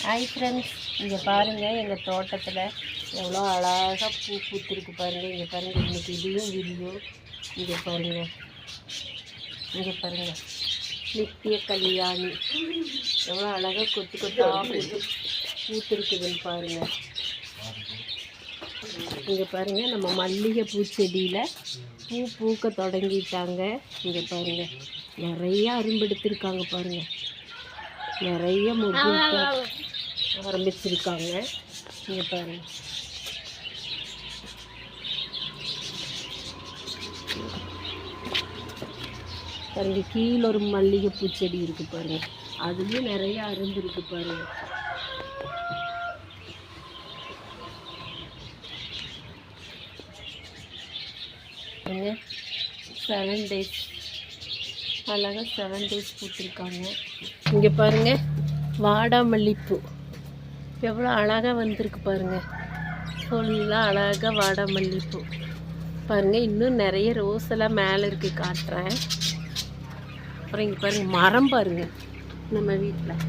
Hi friends, இங்கே பாருங்கள் எங்கள் தோட்டத்தில் எவ்வளோ அழகாக பூ பூத்துருக்கு பாருங்கள். இங்கே பாருங்கள், இன்றைக்கி இதையும் விரியும். இங்கே பாருங்கள், இங்கே பாருங்கள், நித்திய கல்யாணி எவ்வளோ அழகாக கொத்து கொத்தாக பூத்துருக்குதுன்னு பாருங்கள். இங்கே பாருங்கள், நம்ம மல்லிகை பூச்செடியில் பூ பூக்க தொடங்கிட்டாங்க. இங்கே பாருங்கள், நிறையா அரும்பெடுத்துருக்காங்க பாருங்கள். நிறைய முட்டு ஆரம்பிச்சிருக்காங்க. இங்கே பாருங்க, பாருங்க, கீழே ஒரு மல்லிகை பூச்செடி இருக்கு பாருங்க. அதுலேயும் நிறைய அரும்பு இருக்கு பாருங்க. பாருங்க, 7 days அழகாக 7 days பூத்திருக்காங்க. இங்கே பாருங்கள், வாடாமல்லிப்பூ எவ்வளோ அழகாக வந்திருக்கு பாருங்கள். ஃபுல்லாக அழகாக வாடாமல்லிப்பூ பாருங்கள். இன்னும் நிறைய ரோஸ் எல்லாம் மேலே இருக்குது, காட்டுறேன். அப்புறம் இங்கே பாருங்கள், மரம் பாருங்கள் நம்ம வீட்டில்.